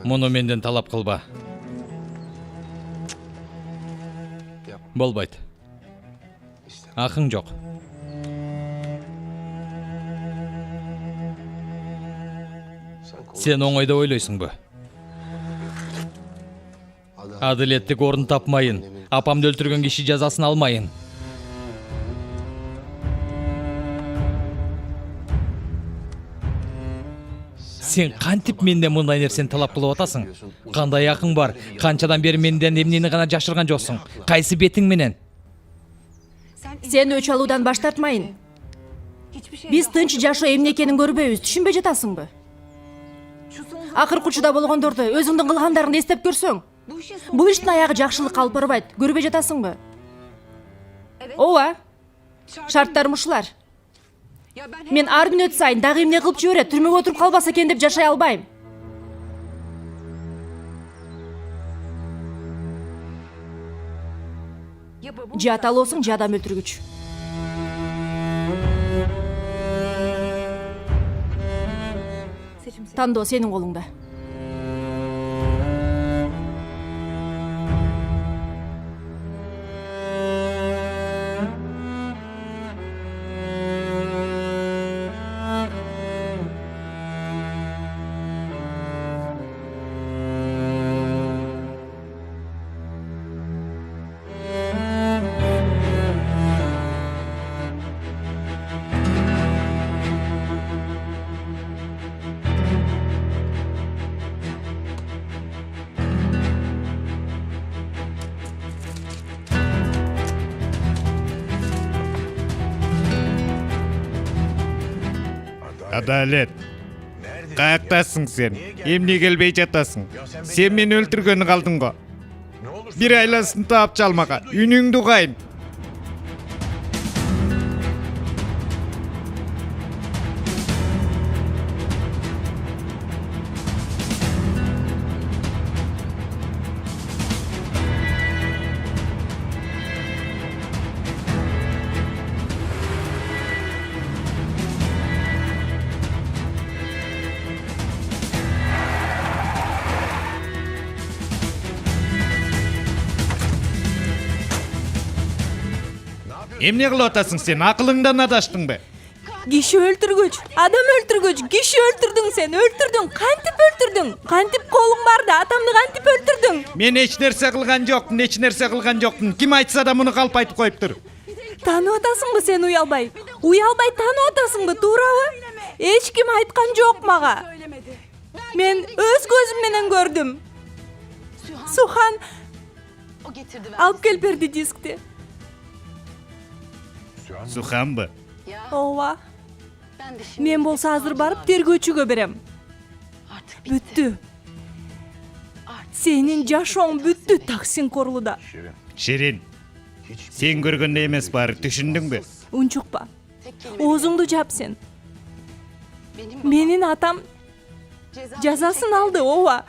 Муну менден талап кылба. Болбойт. Акың жок. Сен оңойдо ойлойсуңбу? Адилеттик орун тапмайын. Апамды өлтүргөн киши жазасын алмайын. Сен кантип менден мындай нерсени талап кылып атасың? Кандай акың бар? Канчадан бери менден эмнени гана жашырган жоксуң? Кайсы бетиң менен? Сен өч алуудан баш тартмайын. Биз тынч жашоо эмне экенин көрбөйбүз, түшүнбөй жатасыңбы? Акыркы учурда болгондорду, өзүңдүн кылгандарыңды эстеп көрсөң, бул иштин аягы жакшылыкка алып барбайт, көрбөй жатасыңбы? Ооба. Шарттарым ушулар. Мен ар күн өт сайын дагы эмне кылып жиберет, түрмөгө отуруп калбаса экен деп жашай албайм. Же аталоосуң, же адам өлтүргүч. Тандоо сенин колуңда. Адалет. Каяктасың сен? Эмне келбей жатасың? Сен мени өлтүргөнү калдың го. Бир айласын таап чалмага. Үнүңдү кайын. Эмне кылып атасың сен? Акылыңдан адаштыңбы? Киши өлтүргүч, адам өлтүргүч, киши өлтүрдүң сен, өлтүрдүң. Кантип өлтүрдүң? Кантип колуң барда, атамды кантип өлтүрдүң? Мен эч нерсе кылган жокмун, Ким айтса да муну калп айтып коюптур. Таанып атасыңбы сен уялбай? Уялбай таанып атасыңбы, туурабы? Эч ким айткан жок мага. Мен өз көзүм менен көрдүм. Сухан алып келип берди дискти. Суханбы? Ооба. Мен болсо азыр барып тергөөчүгө берем. Бүттү. Сенин жашооң бүттү, Таксин Корлуда. Ширин. Сен көргөндө эмес баары, түшүндүңбү? Унчукпа. Оозуңду жап сен. Менин атам жазасын алды, ооба.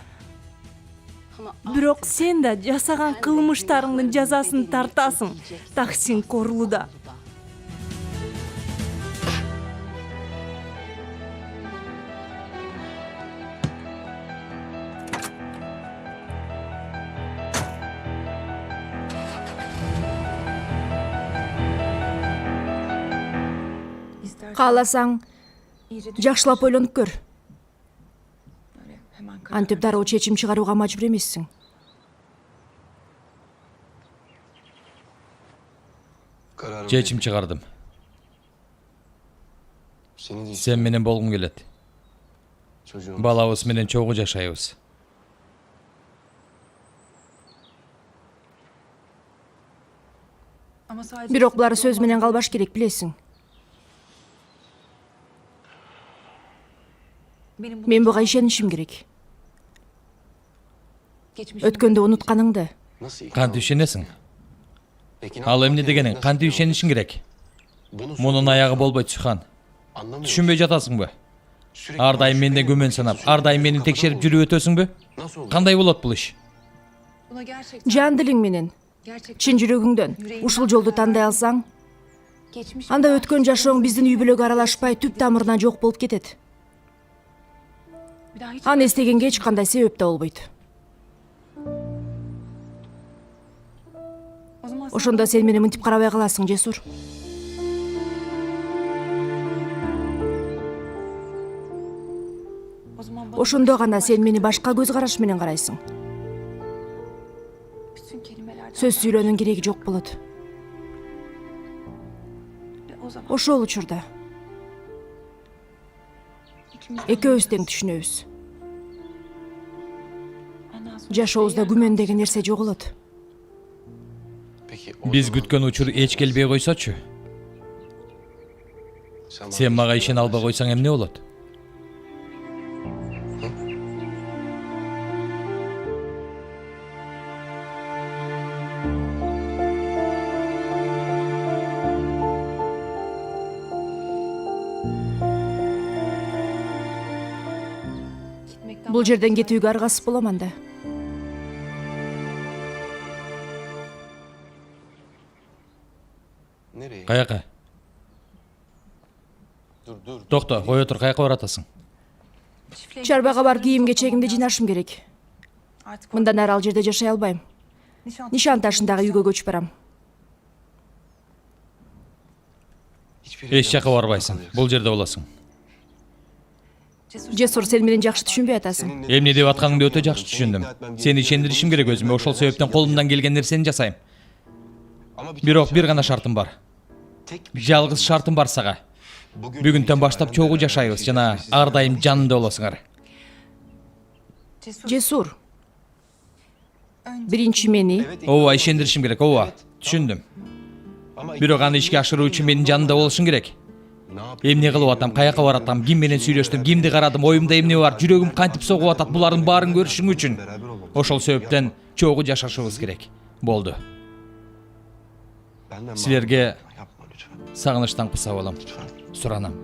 Бирок сен да жасаган кылмыштарыңдын жазасын тартасың, Таксин Корлуда. Кааласаң, жакшылап ойлонуп көр. Антип дароо чечим чыгарууга мажбур эмессиң. Чечим чыгардым. Сен менен болгум келет. Балабыз менен чогуу жашайбыз. Бирок булар сөз менен калбаш керек, билесиң. Мен буга ишенишим керек. Өткөндө унутканыңды. Кантип ишенесиң? Ал эмне дегениң? Кантип ишенишиң керек? Мунун аягы болбойт, Сухан. Түшүнбөй жатасыңбы? Ар дайым менден күмөн санап, ар дайым мени текшерип жүрүп өтөсүңбү? Кандай болот бул иш? Жан дилиң менен, чын жүрөгүңдөн ушул жолду тандай алсаң, анда өткөн жашооң биздин үй бүлөгө аралашпай түп тамырынан жок болуп кетет. Аны эстегенге эч кандай себеп да болбойт. Ошондо сен мени мынтип карабай каласың, Жесур. Ошондо гана сен мени башка көз караш менен карайсың. Сөз сүйлөөнүн кереги жок болот. Ошол учурда экөөбүз тең түшүнөбүз. Жашообузда күмөн деген нерсе жоголот. Биз күткөн учур эч келбей койсочу. Сен мага ишене албай койсоң эмне болот? Бул жерден кетүүгө аргасыз болом анда. Каяка? Токто, кой отур, каяка баратасың? Чарбага барып кийим кечегимди жыйнашым керек. Мындан ары ал жерде жашай албайм. Нишан ташындагы үйгө көчүп барам. Эч жака барбайсың, бул жерде болосуң. Жесур, сен менен жакшы түшүнбөй атасың. Эмне деп атканыңды өтө жакшы түшүндүм. Сени ишендиришим керек өзүмө, ошол себептен колумдан келген нерсени жасайм. Бирок бир гана шартым бар. Жалгыз шартым бар сага. Бүгүндөн баштап чогуу жашайбыз жана ар дайым жанымда болосуңар. Жесур. Биринчи мени, Ооба, ишендиришим керек, ооба. Түшүндүм. Бирок аны ишке ашыруу үчүн менин жанымда болушуң керек. Эмне кылып атам, каяка баратам, ким менен сүйлөштүм, кимди карадым, оюмда эмне бар, жүрөгүм кантип согуп атат, булардын баарын көрүшүң үчүн. Ошол себептен чогуу жашашыбыз керек. Болду. Силерге сагынычтан кыса болом. Суранам.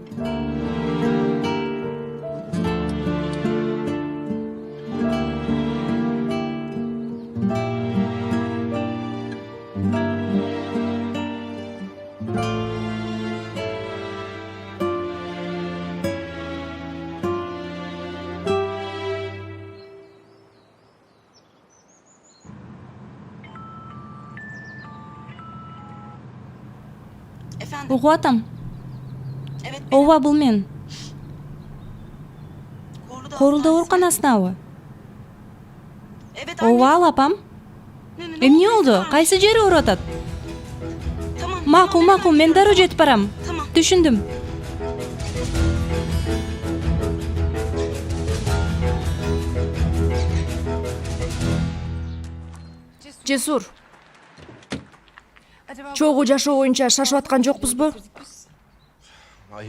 Угуп атам. Ооба, бул мен. Корулда ооруканаснабы? Ооба, ал апам. Эмне болду? Кайсы жери ооруп атат? Макул, мен дароо жетип барам. Түшүндүм. Жесур. Чогуу жашоо боюнча шашып аткан жокпузбу?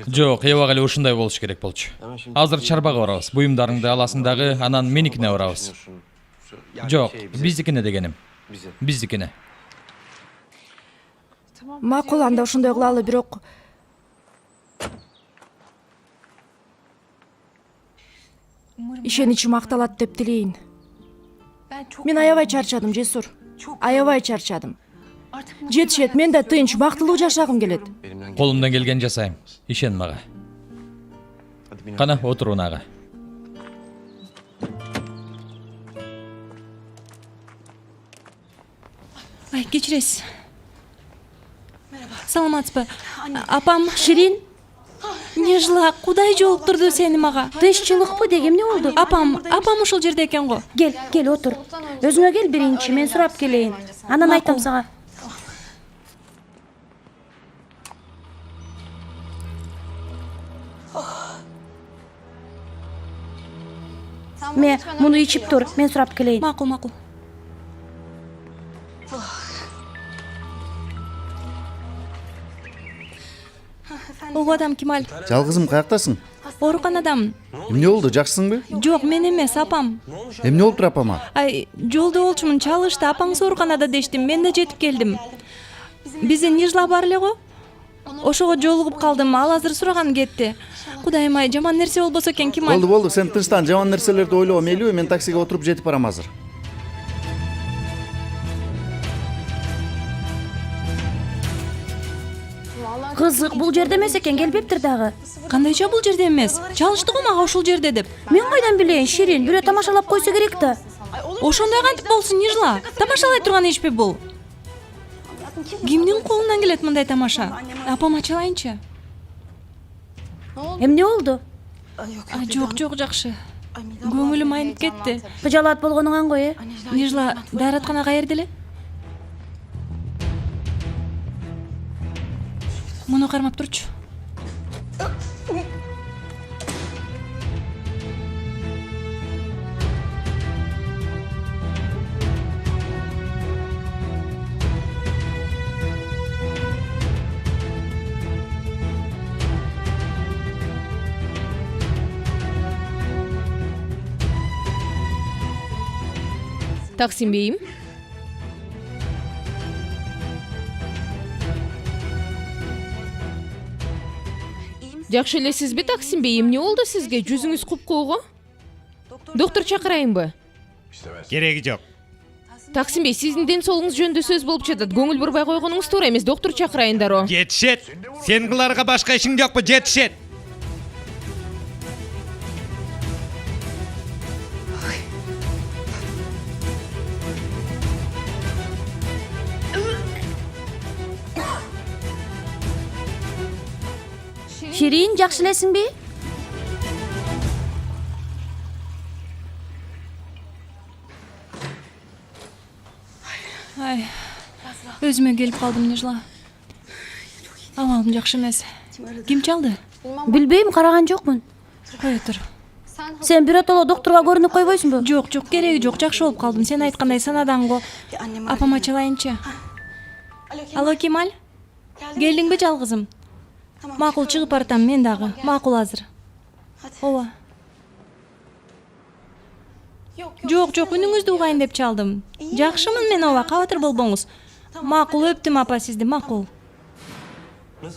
Жок, эбак эле ушундай болуш керек болчу. Азыр чарбага барабыз. Буюмдарыңды аласың дагы, анан меникине барабыз. Жок, биздикине дегеним. Биздикине. Макул, анда ошондой кылалы, бирок ишеничим акталат деп тилейин. Мен аябай чарчадым, Жесур. Аябай чарчадым. Жетишет, мен да тынч, бактылуу жашагым келет. Колумдан келген жасайм. Ишен мага. Кана, отур унага. Ай, кечиресиз. Саламатсызбы? Апам, Ширин, Нежла, кудай жолуктурду сени мага? тынччылыкпы деги эмне болду? Апам ушул жерде экен го. Кел, отур. Өзүңө кел биринчи, мен сурап келейин. Анан айтам сага. Муну ичип тур, мен сурап келейин. Макул. Угуп атам, Кемаль. Жалгызым, каяктасың? Ооруканадамын. Эмне болду, жакшысыңбы? Жок, мен эмес, апам. Эмне болуптур апама? Ай, жолдо болчумун, чалышты, апаңыз ооруканада дештим, мен да жетип келдим. Биздин Нежла бар эле го. Ошого жолугуп калдым, ал азыр сураган кетти. Кудайым ай, жаман нерсе болбосо экен, Кемаль. Болду, сен тынчтан, жаман нерселерди ойлоо, мейлиби? Мен таксиге отуруп жетип барам азыр. Кызык, бул жерде эмес экен, келбептир дагы. Кандайча бул жерде эмес? Чалышты го мага ушул жерде деп. Мен кайдан билейин, Ширин, бирөө тамашалап койсо керек да. Ошондой кантип болсун, Нижла? Тамашалай турган ишпи бул? Кимдин колунан келет мындай тамаша? Апам ачалайынчы. Эмне болду? Жок, жакшы. Көңүлүм айнып кетти. Кыжалат болгонуңан кой, Нижла, даараткана каерде эле? Муну кармап турчу. Таксим бейим. Жакшы элесизби, Таксим бей? Эмне болду сизге? Жүзүңүз куп-куу. Доктор чакырайынбы? Кереги жок. Таксим бей, сиздин ден соолугуңуз жөнүндө сөз болуп жатат. Көңүл бурбай койгонуңуз туура эмес. Доктор чакырайын дароо. Жетишет. Сен кыларга башка ишиң жокпу? Жетишет. Ширин, жакшы элесиңби? Ай, өзүмө келип калдым, Нижла. Абалым жакшы эмес. Ким чалды? Билбейм, караган жокмун. Кое тур. Сен биротоло докторго көрүнүп койбойсуңбу? Жок, кереги жок, жакшы болуп калдым. Сен айткандай санадан го. Апам ачалайынчы. Алло, Кемаль? Келдиңби, жалгызым? Макул, чыгып баратам мен дагы. Макул азыр. Ооба. Жок, үнүңүздү угайын деп чалдым. Жакшымын мен, ооба, кабатыр болбоңуз. Макул, өптүм апа сизди, макул.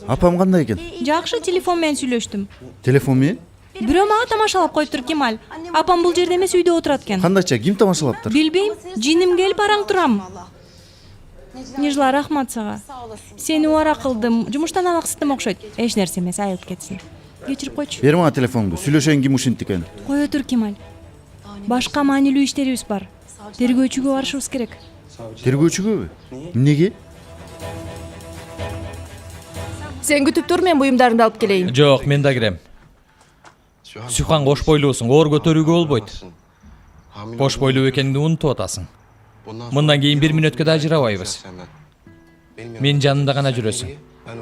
Апам кандай экен? Жакшы, телефон менен сүйлөштүм. Телефон менен? Бирөө мага тамашалап коюптур, Кемаль. Апам бул жерде эмес, үйдө отурат экен. Кандайча, ким тамашалаптыр? Билбейм, жиним келип араң турам. Нижла, рахмат сага. Сени убара кылдым, жумуштан абаксыттым окшойт. Эч нерсе эмес, айылып кетсин. Кечирип койчу. Бер мага телефонду, сүйлөшөйүн ким ушинт экен. Кое тур, Кемаль. Башка маанилүү иштерибиз бар. Тергөөчүгө барышыбыз керек. Тергөөчүгөбү? Эмнеге? Сен күтүп тур, мен буюмдарыңды алып келейин. Жок, мен да кирем. Сюхан кош бойлуусуң, оор көтөрүүгө болбойт. Кош бойлуу экениңди унутуп атасың. Мындан кийин 1 мүнөткө да ажырабайбыз. Мен жанында гана жүрөсүң.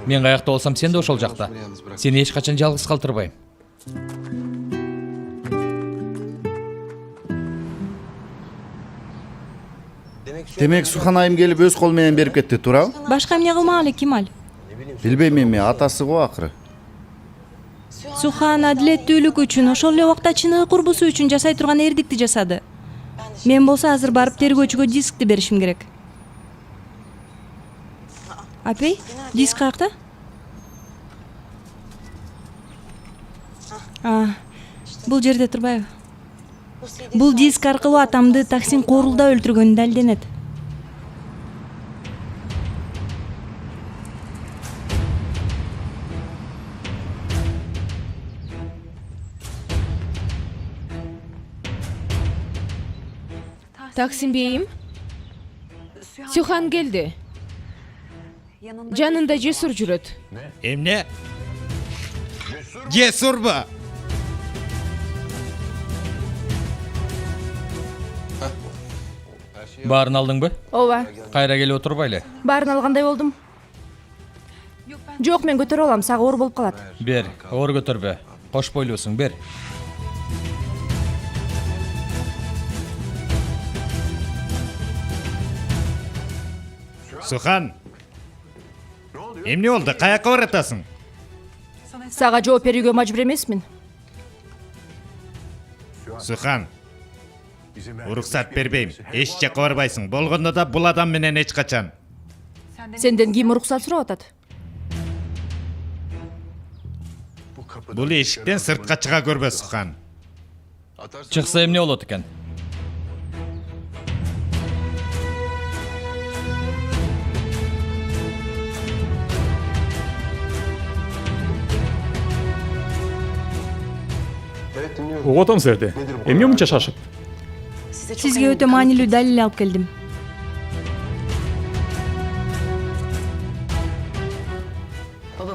Мен каякта болсам, сен да ошол жакта. Сени эч качан жалгыз калтырбайм. Демек Сухан айым келип өз кол менен берип кетти, туурабы? Башка эмне кылмак эле, Кемаль? Билбейм эми, атасы го акыры. Сухан адилеттүүлүк үчүн, ошол эле убакта чыныгы курбусу үчүн жасай турган эрдикти жасады. Мен болсо азыр барып тергөөчүгө дискти беришим керек. Апей, диск каякта? Бул жерде турбайбы? Бул диск аркылуу атамды Таксим Корулда өлтүргөнү далилденет. Таксим бейим. Сюхан келди. Жанында Жесур жүрөт. Эмне? Жесурбу? Баарын алдыңбы? Ооба, Кайра келип отурбайлы. баарын алгандай болдум. Жок, мен көтөрө алам, сага оор болуп калат. Бер, оор көтөрбө. Кош бойлуусуң, бер. Сухан. Эмне болду? Каякка баратасың? Сага жооп берүүгө мажбур эмесмин. Сухан. Уруксат бербейм. Эч жакка барбайсың. Болгондо да бул адам менен эч качан. Сенден ким уруксат сурап атат? Бул эшиктен сыртка чыга көрбө, Сухан. Чыкса эмне болот экен? угуп атам силерди. Эмне мынча шашып? Сизге өтө маанилүү далил алып келдим.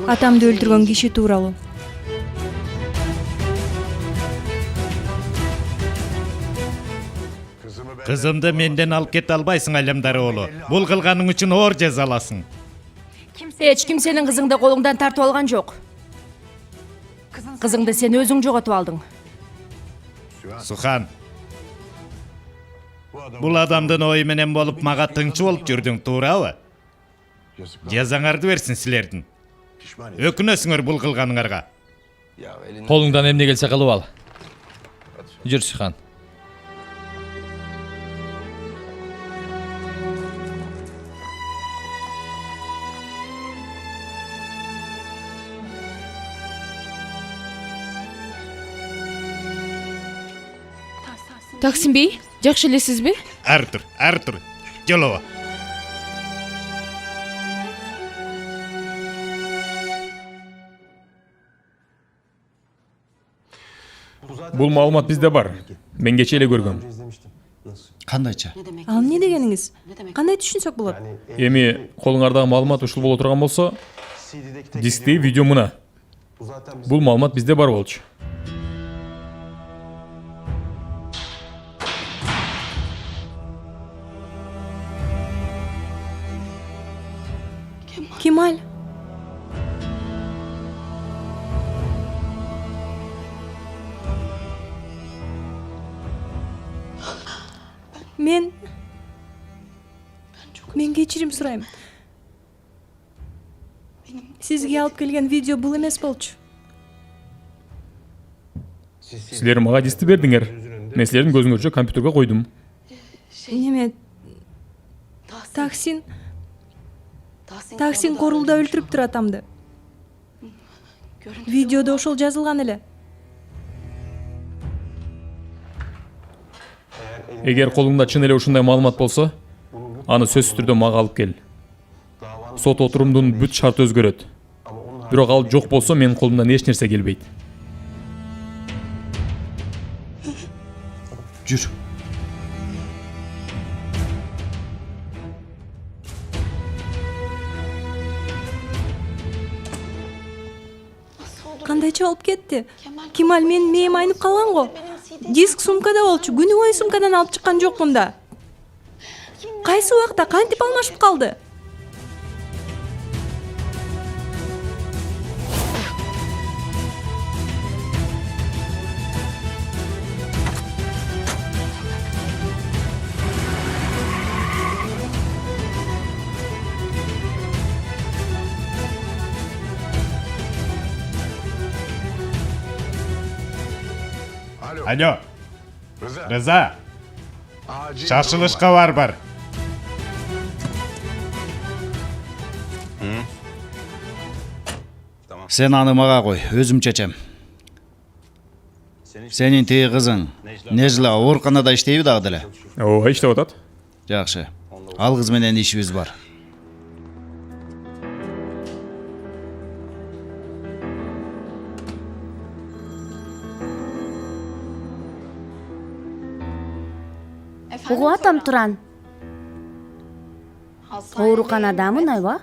Атамды өлтүргөн киши тууралуу. Кызымды менден алып кете албайсың, Алемдар оолу. Бул кылганың үчүн оор жаза аласың. Эч ким сенин кызыңды колуңдан тартып алган жок. Кызыңды сен өзүң жоготуп алдың. Сухан. Бул адамдын ою менен болуп мага тыңчы болуп жүрдүң, туурабы? Жазаңарды берсин силердин. Өкүнөсүңөр бул кылганыңарга. Колуңдан эмне келсе кылып ал. Жүр Сухан. Таксим бей, жакшы элесизби? Артур. Жолоба. Бул маалымат бизде бар. Мен кече эле көргөм. Кандайча? Ал эмне дегениңиз? Кандай түшүнсөк болот? Эми колуңардагы маалымат ушул боло турган болсо, дисктеги видео мына. Бул маалымат бизде бар болчу. Кемаль. Мен кечирим сурайм. Сизге алып келген видео бул эмес болчу. Силер мага дисти бердиңер. Мен силердин көзүңөрчө компьютерге койдум. Неме? Таксин корулда өлтүрүптүр атамды. Видеодо ошол жазылган эле. Эгер колуңда чын эле ушундай маалымат болсо, аны сөзсүз түрдө мага алып кел. Сот отурумдун бүт шарты өзгөрөт. Бирок ал жок болсо, менин колумдан эч нерсе келбейт. Жүр. Кандайча болуп кетти? Кемаль, менин мээм айнып калган го. Диск сумкада болчу. Күнү бою сумкадан алып чыккан жокмун да. Кайсы убакта кантип алмашып калды? Алло. Рыза. Шашылышка бар. Сен аны мага кой, өзүм чечем. Сенин тиги кызың Нежла ооруканада иштейби дагы деле? Ооба, иштеп атат. Жакшы. Ал кыз менен ишибиз бар. Угуп атам Туран. Ооруканадамын айба?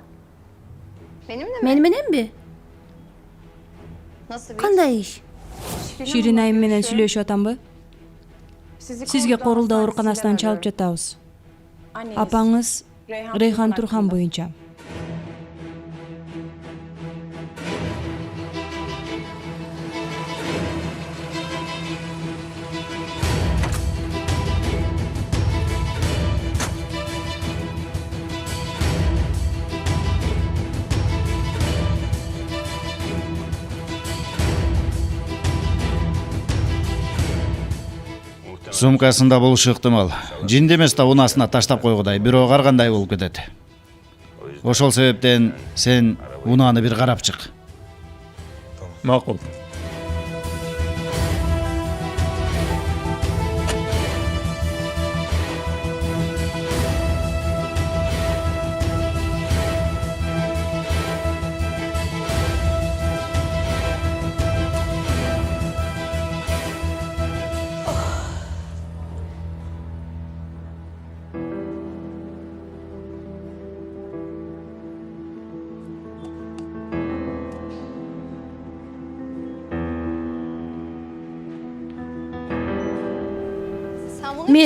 Мени мененби? Кандай иш? Ширин айым менен сүйлөшүп атамбы? Сизге корулда ооруканасынан чалып жатабыз. Апаңыз Рейхан Турхан боюнча. Сумкасында болушу ыктымал. Жинди эмес да унаасына таштап койгудай, бирөө каргандай болуп кетет. Ошол себептен сен унааны бир карап чык. Макул.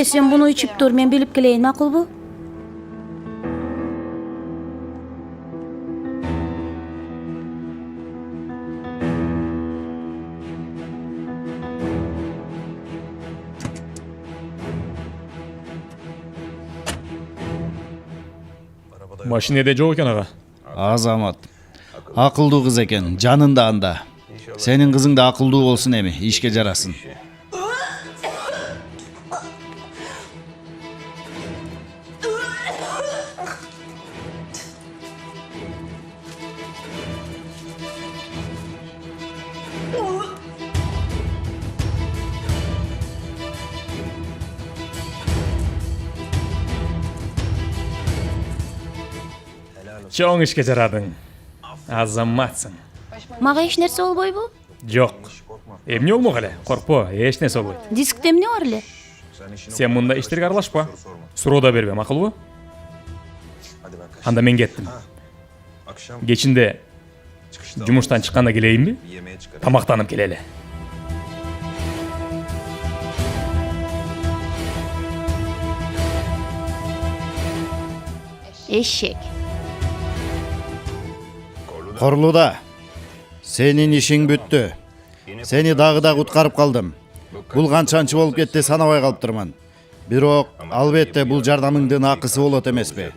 Sen bunu içip dur, men bilip geleyim, makul bu? Машинеде жок экен ага. Азамат. Акылдуу кыз экен, жанында анда. Сенин кызың да акылдуу болсун эми, ишке жарасын. Чоң ишке жарадың. Азаматсың. Мага эч нерсе болбойбу? Жок. Эмне болмок эле? Коркпо, эч нерсе болбойт. Дискте эмне бар эле? Сен мында иштерге аралашпа. Суроо да бербе, макулбу? Анда мен кеттим. Кечинде жумуштан чыкканда келейинби? Тамактанып келели. Эшек. Корлуда. Сенин ишиң бүттү. Сени дагы да куткарып калдым. Бул канчанчы болуп кетти санабай калыптырман. Бирок албетте бул жардамыңдын акысы болот эмеспи?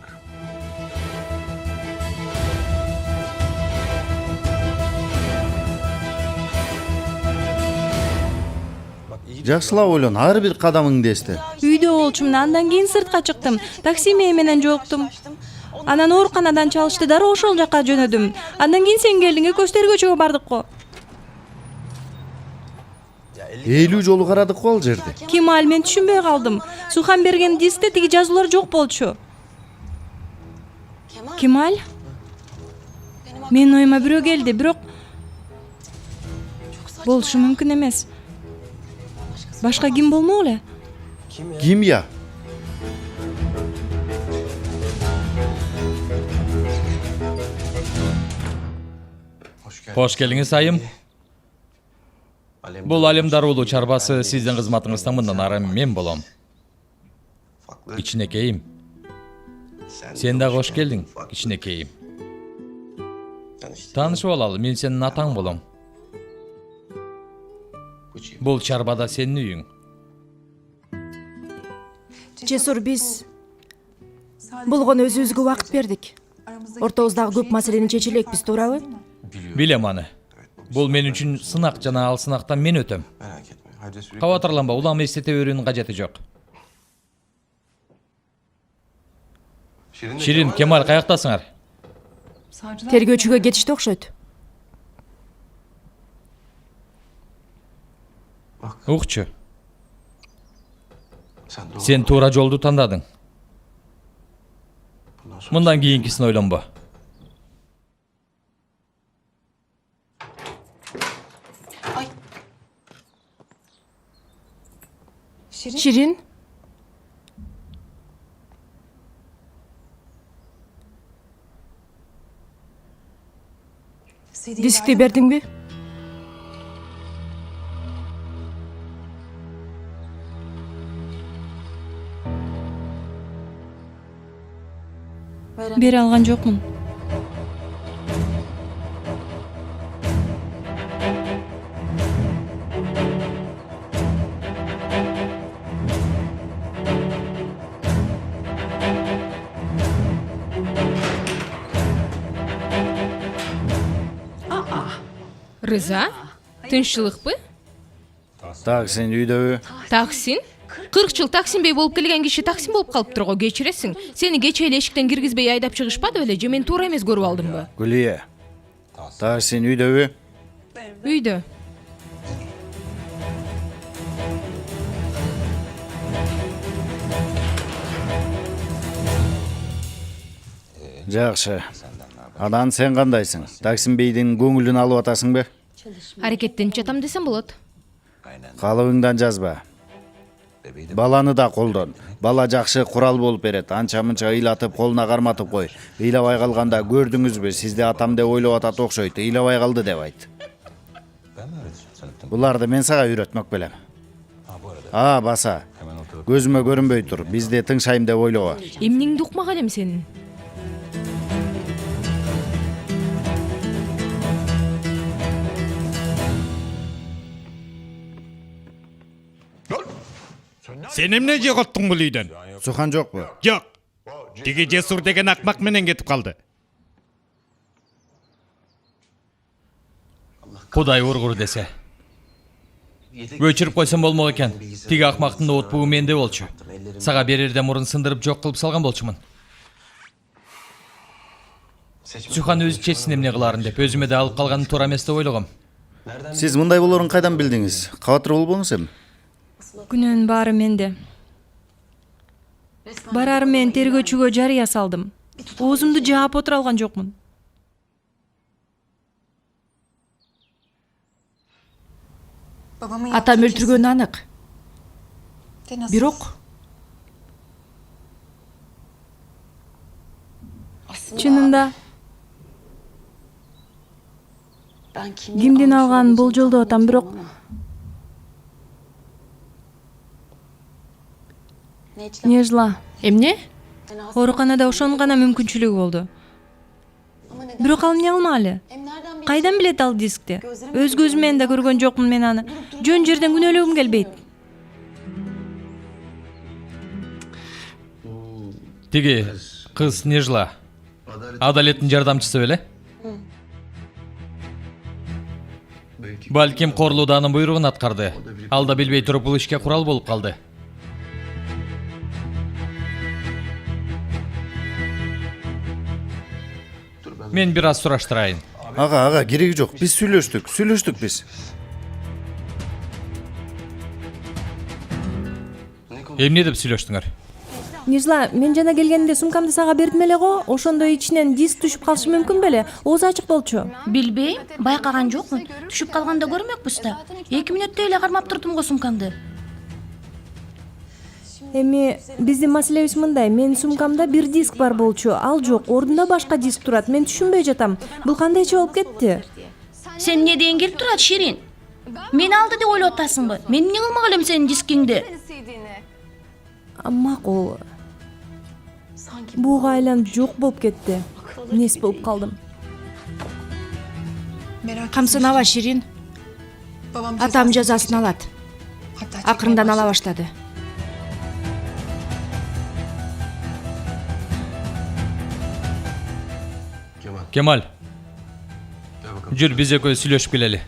Жакшылап ойлон, ар бир кадамыңды эсте. Үйдө болчумун, андан кийин сыртка чыктым. Такси менен жооктум. Анан ооруканадан чалышты, дароо ошол жака жөнөдүм. Андан кийин сен келдиң, экөөбүз тергөөчүгө бардык го. 50 жолу карадык го ал жерди. Кемаль, мен түшүнбөй калдым. Сухан берген дискте тиги жазуулар жок болчу. Кемаль? Менин оюма бирөө келди, бирок болушу мүмкүн эмес. Башка ким болмок эле? Ким я? Хош келиңиз айым. Бул Алим дарулуу чарбасы сиздин кызматыңыздан мындан ары мен болом. Кичинекейим. Сен да кош келдиң, кичинекейим. Таанышып алалы, мен сенин атаң болом. Бул чарбада сенин үйүң. Жесур, биз болгону өзүбүзгө убакыт бердик. Ортобуздагы көп маселени чечелекпиз, туурабы? Билем аны. Бул мен үчүн сынак жана ал сынактан мен өтөм. Кабатырланба, улам эстете берүүнүн кажети жок. Ширин, Кемаль каяктасыңар? Тергөөчүгө кетишти окшойт. Укчу. Сен туура жолду тандадың. Мындан кийинкисин ойлонбо. Ширин? Дискти бердиңби? Бере алган жокмун. Рыза? Тынччылыкпы? Так, сен үйдөбү? Таксин? 40 жыл таксинбей болуп келген киши таксин болуп калыптыр го, кечиресиң. Сени кече эле эшиктен киргизбей айдап чыгышпады беле, же мен туура эмес көрүп алдымбы? Гүлие. Так, сен үйдөбү? Үйдө. Жакшы. Анан сен кандайсың? Таксинбейдин көңүлүн алып атасыңбы? Аракеттенип жатам десем болот. Калыбыңдан жазба. Баланы да колдон. Бала жакшы курал болуп берет. Анча-мынча ыйлатып, колуна карматып кой. Ыйлабай калганда көрдүңүзбү, сизди атам деп ойлоп атат окшойт. Ыйлабай калды деп айт. Буларды мен сага үйрөтмөк белем. Баса. көзүмө көрүнбөй тур. Бизди тыңшайм деп ойлого. эмнеңди укмак элем сенин? Сен эмне жоготтуң бул үйдөн? Сухан жокпу? Жок. Тиги Жесур деген акмак менен кетип калды. Кудай ургур десе. Өчүрүп койсом болмок экен. Тиги акмактын ноутбугу менде болчу. Сага берерде мурун сындырып жок кылып салган болчумун. Сухан өзү чечсин эмне кылаарын деп, өзүмө да алып калганым туура эмес деп ойлогом. Сиз мындай болоорун кайдан билдиңиз? Кабатыр болбоңуз эми? Күнөөнүн баары менде. Барарым мен тергөөчүгө жарыя салдым. Оозумду жаап отура алган жокмун. Атам өлтүргөнү анык. Бирок Чынында кимдин алганын болжолдоп атам, бирок Нежла эмне? ооруканада ошонун гана мүмкүнчүлүгү болду. Бирок ал эмне кылмак эле? Кайдан билет ал дискти? Өз көзүм менен да көргөн жокмун мен аны. Жөн жерден күнөөлөгүм келбейт. Тиги кыз Нежла Адалеттин жардамчысы беле? Балким корлууда анын буйругун аткарды. Ал да билбей туруп бул ишке курал болуп калды. Мен бир аз сураштырайын. Ага, кереги жок. Биз сүйлөштүк биз. Эмне деп сүйлөштүңөр? Нежла, мен жана келгенде сумкамды сага бердим эле го. Ошондо ичинен диск түшүп калышы мүмкүн беле? Оозу ачык болчу. Билбейм, байкаган жокмун. Түшүп калганда көрмөкпүз да. 2 мүнөттөй эле кармап турдум го сумкамды. Эми биздин маселебиз мындай. Менин сумкамда бир диск бар болчу. Ал жок, ордунда башка диск турат. Мен түшүнбөй жатам. Бул кандайча болуп кетти? Сен эмне деген келип турат, Ширин? Мени алды деп ойлоп атасыңбы? Мен эмне кылмак элем сенин дискиңди? Макул. Буга айланып жок болуп кетти. Нес болуп калдым. Камсынаба, Ширин. Атам жазасын алат. Акырындан ала баштады. Кемаль. Жүр, биз экөөбүз сүйлөшүп келели.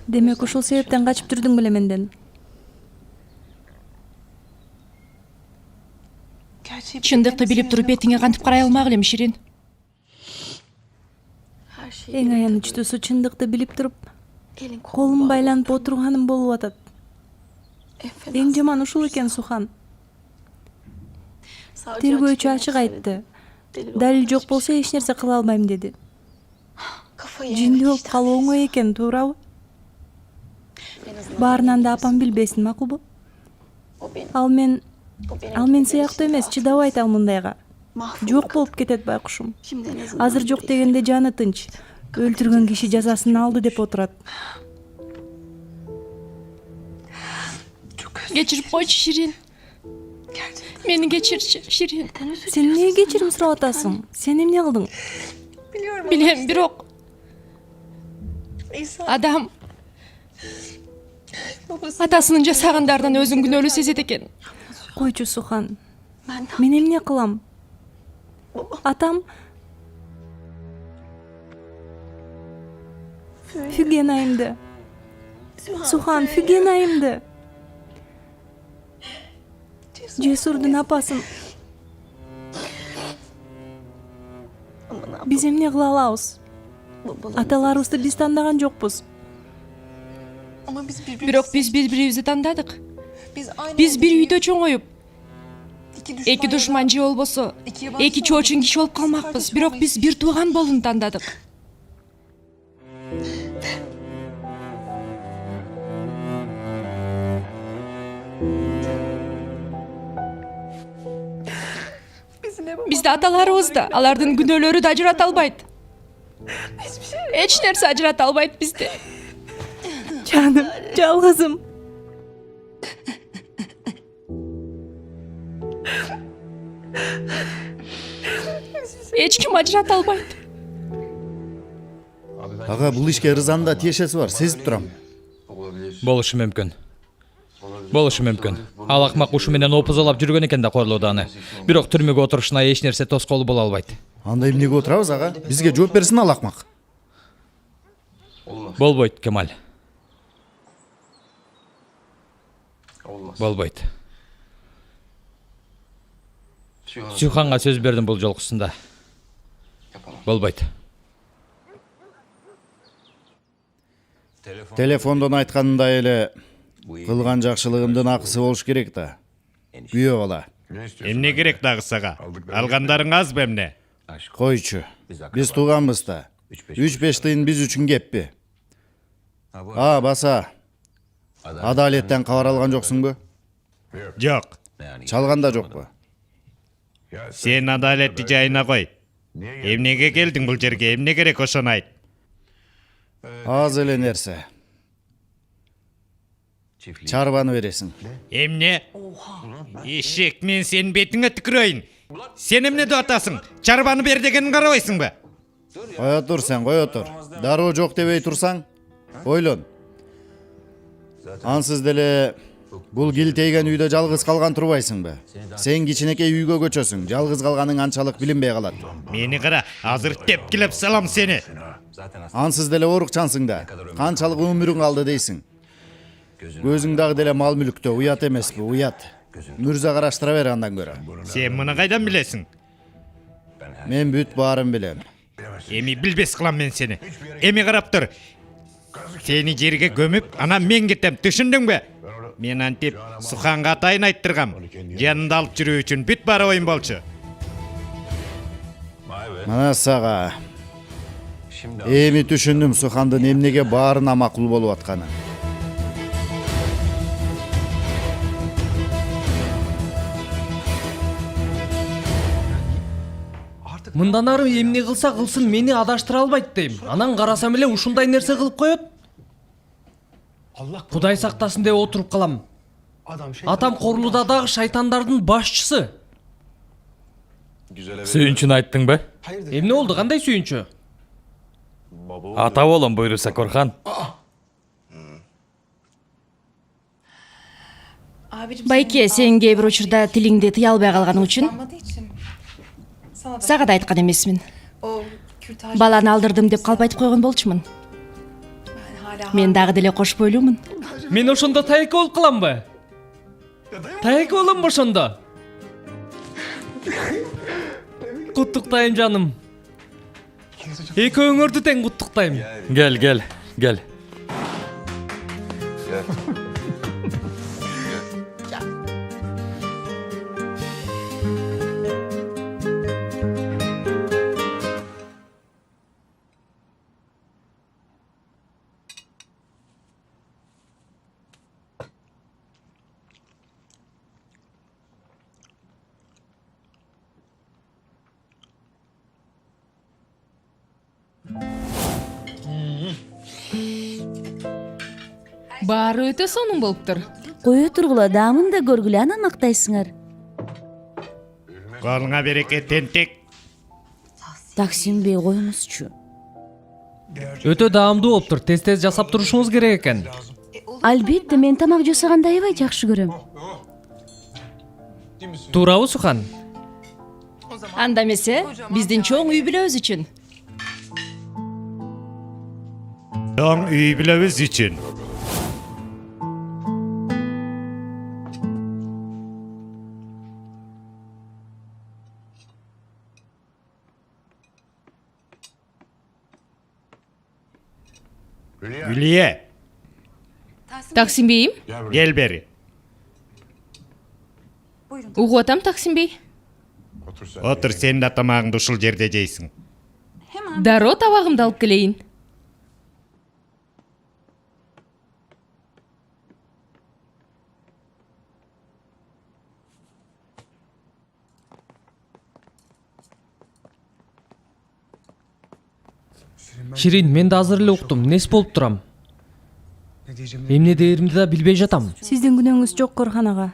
Демек ушул себептен качып жүрдүң беле менден? Чындыкты билип туруп бетиңе кантип карай алмак элем, Ширин? Эң аянычтуусу чындыкты билип туруп, колум байланып отурганым болуп атат. Эң жаман ушул экен, Сухан. Тергөөчү ачык айтты. Далил жок болсо эч нерсе кыла албайм деди. Жинди болуп калуу оңой экен, туурабы? Баарынан да апам билбесин, макулбу? Ал мен сыяктуу эмес, чыдабайт ал мындайга. Жок болуп кетет байкушум. Азыр жок дегенде жаны тынч. Өлтүргөн киши жазасын алды деп отурат. Кечирип койчу, Ширин. Мени кечирчи, Ширин. Сен эмнеге кечирим сурап атасың? Сен эмне кылдың? Билем, бирок адам атасынын жасагандарынан өзүн күнөөлүү сезет экен. Койчу, Сухан. Мен эмне кылам? Атам Фүген айымды. Сухан, Фүген айымды. Жесурдун апасын. Биз эмне кыла алабыз? Аталарыбызды биз тандаган жокпуз. Бирок биз бири-бирибизди тандадык. Биз бир үйдө чоңоюп, эки душман же болбосо эки чоочун киши болуп калмакпыз. Бирок биз бир тууган болууну тандадык. Бизди аталарыбыз да, алардын күнөөлөрү да ажырата албайт. эч нерсе ажырата албайт бизди. Жаным, жалгызым. Эч ким ажырата албайт. Ага, бул ишке Рызанын да тиешеси бар, сезип турам. Болушу мүмкүн. Болушу мүмкүн. Ал акмак ушу менен опузалап жүргөн экен да Корлоодо аны. Бирок түрмөгө отурушуна эч нерсе тоскоол боло албайт. Анда эмнеге отурабыз ага? Бизге жооп берсин ал акмак. Болбойт, Кемаль. Болбойт. Сүйханга сөз бердим бул жолкусунда. Болбойт. Телефондон айтканындай эле кылган жакшылыгымдын акысы болуш керек да. Күйөө бала. Эмне керек дагы сага? Алгандарың азбы эмне? Койчу. Биз тууганбыз да. 3-5 тыйын биз үчүн кеппи. Баса. Адалеттен кабар алган жоксуңбу? Жок. Чалганда жокпу? Сен адалетти жайына кой. Эмнеге келдиң бул жерге? Эмне керек ошону айт. Аз эле нерсе. Чарбаны бересиң. Эмне? Эшек, мен сенин бетиңе түкүрөйүн. Сен эмне деп атасың? Чарбаны бер дегенин карабайсыңбы? Кое тур сен, кое тур. Дароо жок дебей турсаң, ойлон. Ансыз деле бул кил тийген үйдө жалгыз калган турбайсыңбы? Сен кичинекей үйгө көчөсүң, жалгыз калганың анчалык билинбей калат. Мени кара, азыр тепкилеп салам сени. Ансыз деле оорукчансың да. Канчалык өмүрүң калды дейсиң. Көзүң дагы деле мал мүлүктө, уят эмеспи, уят. Мүрза караштыра бер андан көрө. Сен муну кайдан билесиң? Мен бүт баарын билем. Эми билбес кылам мен сени. Эми карап тур. Сени жерге көмүп, анан мен кетем, түшүндүңбү? Мен антип Суханга атайын айттыргам. Жанында алып жүрүү үчүн бүт баары оюн болчу. Мына сага. Эми түшүндүм Сухандын эмнеге баарына макул болуп атканын. Мындан ары эмне кылса кылсын мени адаштыра албайт дейм. Анан карасам эле ушундай нерсе кылып коет. Кудай сактасын деп отуруп калам. Атам Корлуда дагы шайтандардын башчысы. Сүйүнчүн айттыңбы? Эмне болду, кандай сүйүнчү? Ата болом буйруса Корхан. Байке, сен кээ бир учурда тилиңди тыя албай калганың үчүн сага да айткан эмесмин. Баланы алдырдым деп калп айтып койгон болчумун. Мен дагы деле кош бойлуумун. Мен ошондо тайеке болуп каламбы? Тайеке боломбу ошондо? Куттуктайм жаным. Экөөңөрдү тең куттуктайм. Кел. Баары өтө сонун болуптур. Кое тургула, даамын да көргүлө, анан мактайсыңар. Колуңа береке, тентек. Таксимбей коюңузчу. Өтө даамдуу болуптур. Тез жасап турушуңуз керек экен. Албетте, мен тамак жасаганды аябай жакшы көрөм. Туурабы, Сухан? Анда эмесе, биздин чоң үй бүлөбүз үчүн. Чоң үй бүлөбүз үчүн. Гүлие, Таксимбейим? кел бери. Угуп атам, Таксимбей. Отур, сен да тамагыңды ушул жерде жейсиң. Дароо табагымды алып келейин. Ширин, мен да азыр эле уктум. Нес болуп турам? Эмне дээримди да билбей жатам. Сиздин күнөөңүз жок Корхан ага.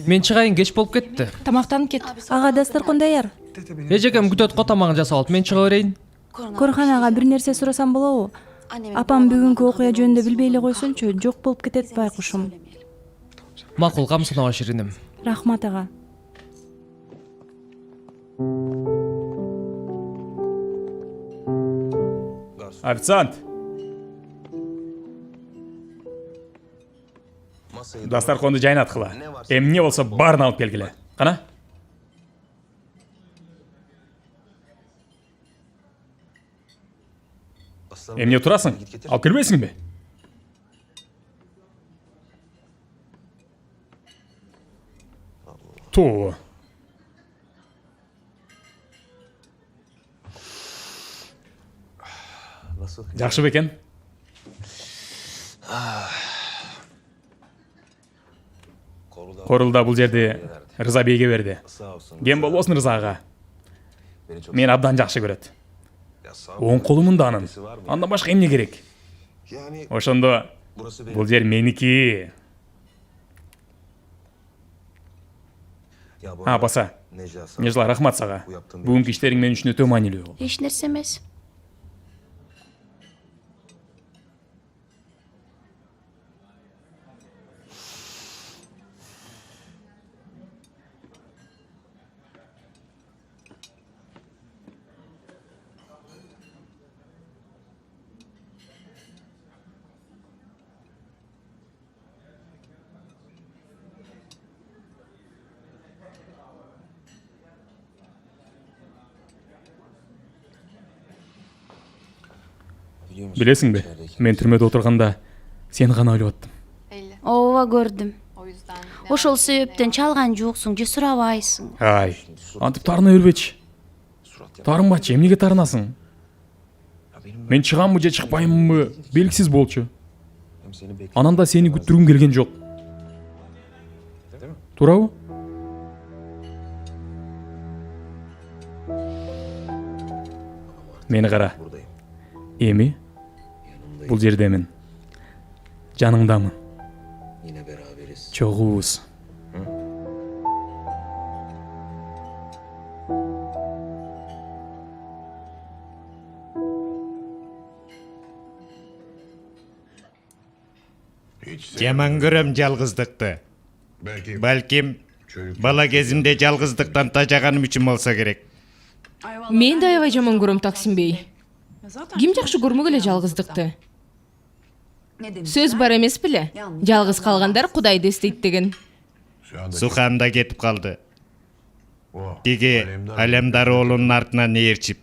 Мен чыгайын, кеч болуп кетти. Тамактанып кет. Ага, дасторкон даяр. Эжекем күтөт, го тамагын жасап алып, мен чыга берейин. Корхан ага, бир нерсе сурасам болобу? Апам бүгүнкү окуя жөнүндө билбей эле койсунчу, жок болуп кетет байкушум. Макул, камсынова Шириним. Рахмат ага. Официант. Дастархонду жайнаткыла. Эмне болсо баарын алып келгиле. Кана? Эмне турасың? Алып келбейсиңби? Туу. Жакшы бекен? Корулда бул жерди Рыза бейге берди. Кем болбосун Рыза ага. Мен абдан жакшы көрөт. Оң колумунда анын. Андан башка эмне керек? Ошондо бул жер меники. Баса. Нежла, рахмат сага. Бүгүнкү иштериң мен үчүн өтө маанилүү. Эч нерсе эмес. Билесиңби, мен түрмөдө отурганда сени гана ойлоп аттым. Ооба көрдүм. Ошол себептен чалган жоксуң же сурабайсың. Ай, антип тарына бербечи. Тарынбачы, эмнеге тарынасың? Мен чыгамбы же чыкпаймынбы белгисиз болчу. Анан да сени күттүргүм келген жок. Туурабы? Мени кара. Эми бул жердемин. Жаныңдамын. Чогубуз. Жаман көрөм жалгыздыкты. Балким бала кезимде жалгыздыктан тажаганым үчүн болсо керек. Мен да аябай жаман көрөм Таксимбей. Ким жакшы көрмөк эле жалгыздыкты? Сөз бар эмес беле? Жалгыз калгандар Кудайды эстейт деген. Сухан да кетип калды. Тиги Алемдар оолунун артынан ээрчип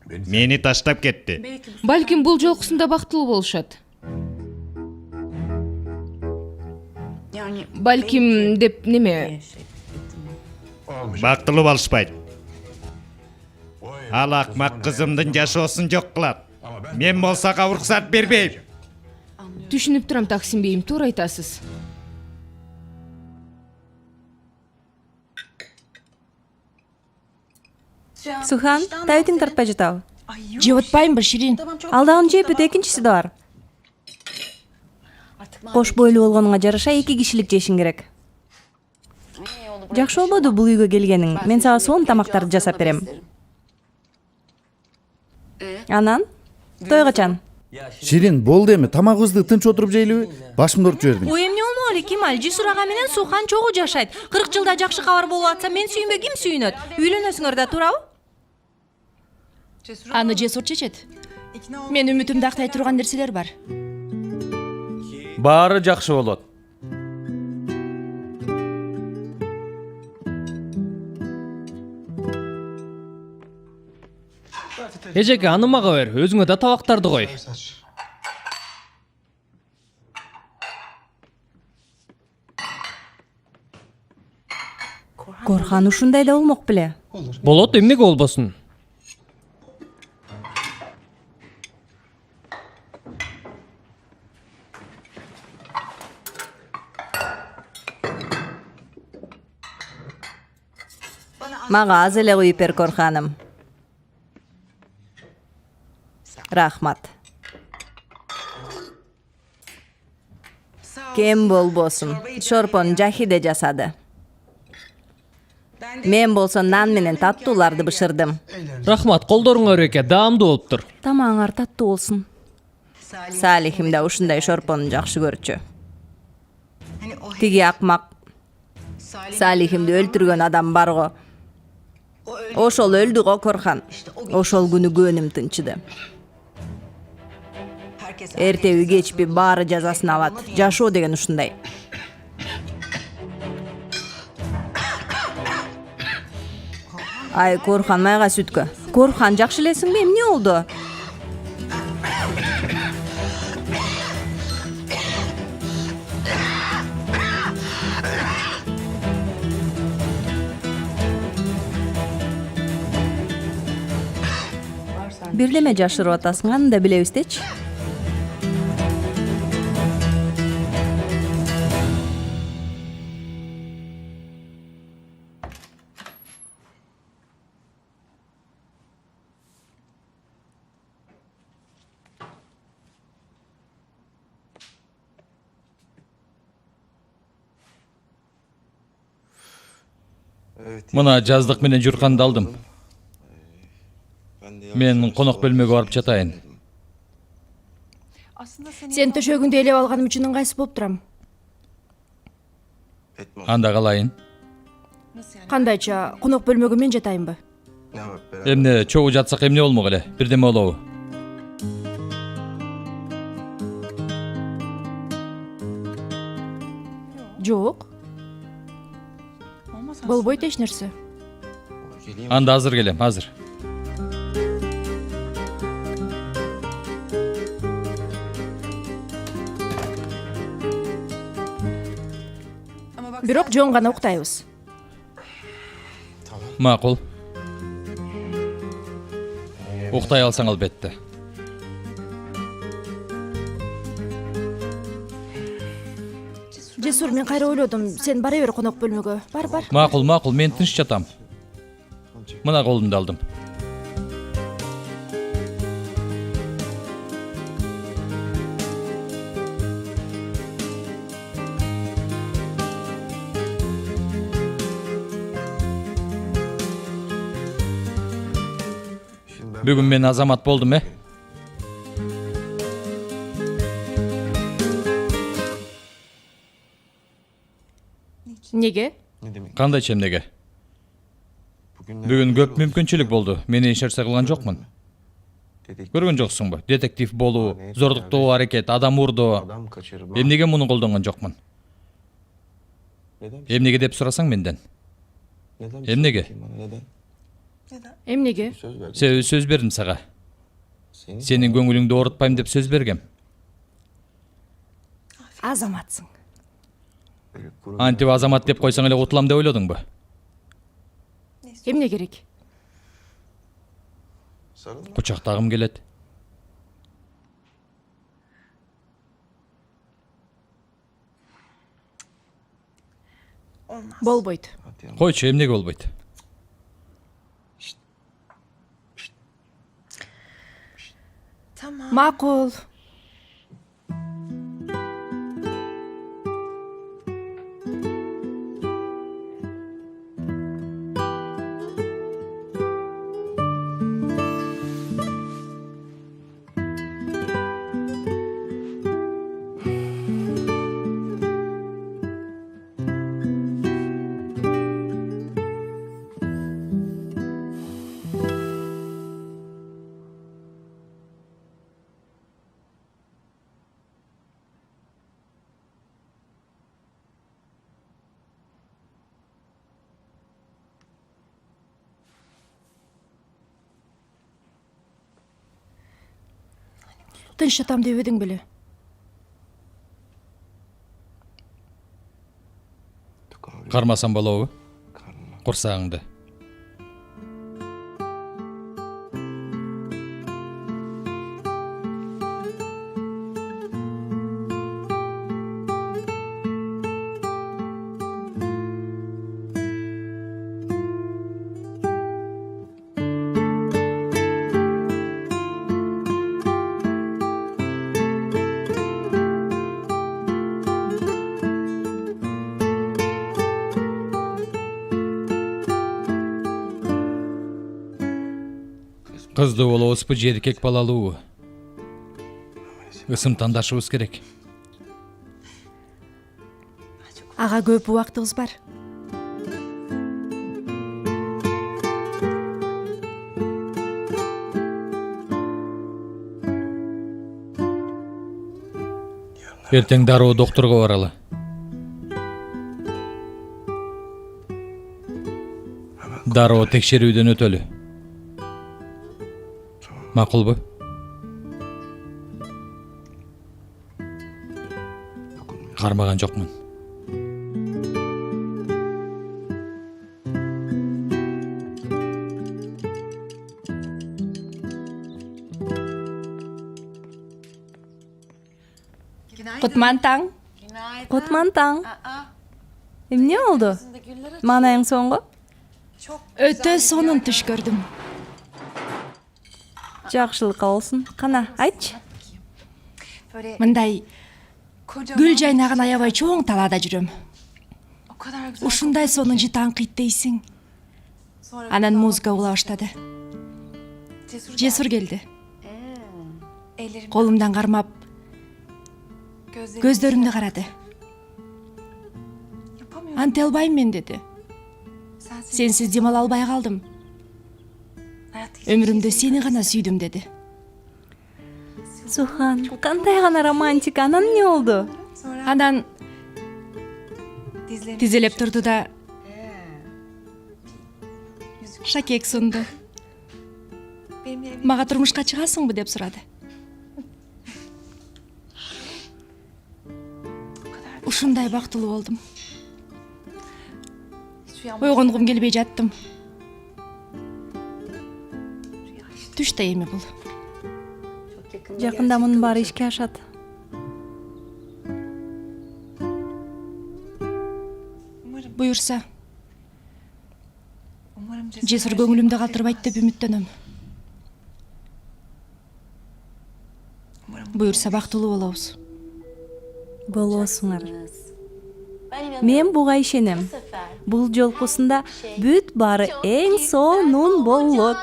мени таштап кетти. Балким бул жолкусунда бактылуу болушат. Балким деп неме? Бактылуу болушпайт. Ал акмак кызымдын жашоосун жок кылат. Мен болсо ага уруксат бербейм. Түшүнүп турам Таксимбейим, туура айтасыз. Сухан, табитиң тартпай жатабы? Жеп атпайынбы, Ширин? Алдагын жеп өт, экинчиси да бар. Кош бойлуу болгонуңа жараша 2 кишилик жешиң керек. Жакшы болбоду бул үйгө келгениң. Мен сага сонун тамактарды жасап берем. Анан той качан? Ширин, болду эми, тамагыбызды тынч отуруп жейлиби? Башымды ооруп жибердиң. Ой, эмне болмок эле, Кемал? Жесур ага менен Сухан чогуу жашайт. 40 жылда жакшы кабар болуп атса, мен сүйүнбөй ким сүйүнөт? Үйлөнөсүңөр да, туурабы? Аны Жесур чечет. Мен үмүтүмдү актай турган нерселер бар. Баары жакшы болот. Эжеке, аны мага бер, өзүңө да табактарды кой. Корхан ушундай да болмок беле. Болот, эмнеге болбосун? Мага аз эле куюп бер Корханым. Рахмат. Кем болбосун. Шорпону Жахиде жасады. Мен болсо нан менен таттууларды бышырдым. Рахмат, колдоруңар эке, даамдуу болуптур. Тамагыңар таттуу болсун. Салихим да ушундай шорпону жакшы көрчү. Тиги акмак Салихимди өлтүргөн адам барго. Ошол өлдү го Корхан. Ошол күнү көөнүм тынчыды. Эртеби кечпи баары жазасын алат. Жашоо деген ушундай. Ай, Корхан майга сүткө. Корхан, жакшы элесиңби? Эмне болду? Бирдеме жашырып атасың, аны да билебиз дечи. Мына жаздык менен журканды алдым. Мен конок бөлмөгө барып жатайын. Сен төшөгүңдү элеп алганым үчүн ыңгайсыз болуп турам. Анда калайын. Кандайча, конок бөлмөгө мен жатайынбы? Эмне чогуу жатсак эмне болмок эле? Бирдеме болобу? Жок. Болбойт эч нерсе. Анда азыр келем, азыр. Бирок жөн гана уктайбыз. Макул. Уктай алсаң албетте. Жесур, мен кайра ойлодум. Сен бара бер конок бөлмөгө. Бар. Макул, мен тыныч жатам. Мына колумду алдым. Бүгүн мен азамат болдум, Неге? Кандайча эмнеге? Бүгүн көп мүмкүнчүлүк болду. Мен эч нерсе кылган жокмун. Көргөн жоксуңбу? Детектив болуу, зордуктоо аракет, адам урдоо. Эмнеге муну колдонгон жокмун? Эмнеге деп сурасаң менден? Эмнеге? Эмнеге? Сөз бердим сага. Сенин көңүлүңдү оорутпайм деп сөз бергем. Азаматсың. Антип азамат деп койсоң эле утулам деп ойлодуңбу? Эмне керек? Кучактагым келет. Болбойт. Койчу, эмнеге болбойт? Макул. Тынч жатам деп эдиң беле? Кармасам болобу? Курсагыңды. Кыздуу болобузбу же эркек балалуубу? Ысым тандашыбыз керек. Ага көп убактыбыз бар. Эртең дароо докторго баралы. Дароо текшерүүдөн өтөлү. Макулбу? Кармаган жокмун. Кутман таң. Кутман таң. Эмне болду? Маанайың соңго? Өтө сонун түш көрдүм. Жакшылык болсун. Кана, айтчы. Мындай гүл жайнаган аябай чоң талаада жүрөм. Ушундай сонун жытаң кыйт дейсиң. Анан музыка ула баштады. Жесур келди. Колумдан кармап, көздөрүмдү карады. Анте албайм мен деди. Сенсиз демала албай калдым. Өмүрүмдө сени гана сүйдүм деди. Сухан, кандай гана романтика. Анан эмне болду? Анан тизелеп турду да шакек сунду. Мага турмушка чыгасыңбы деп сурады. Ушундай бактылуу болдум. Ойгонгум келбей жаттым. Түш да эми бул. Жакында мунун баары ишке ашат. Буюрса. Жесур көңүлүмдү калтырбайт деп үмүттөнөм. Буюрса бактылуу болобуз. Болосуңар. Мен буга ишенем. Бул жолкусунда бүт баары эң сонун болот.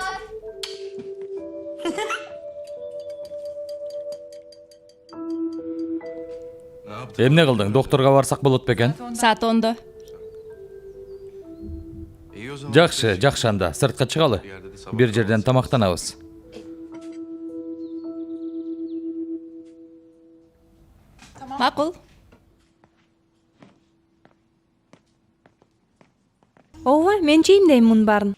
Эмне кылдың? Докторго барсак болот бекен? Саат 10-до. Жакшы, жакшы анда. Сыртка чыгалы. Бир жерден тамактанабыз. Макул. Ооба, мен жейм дейм мунун баарын.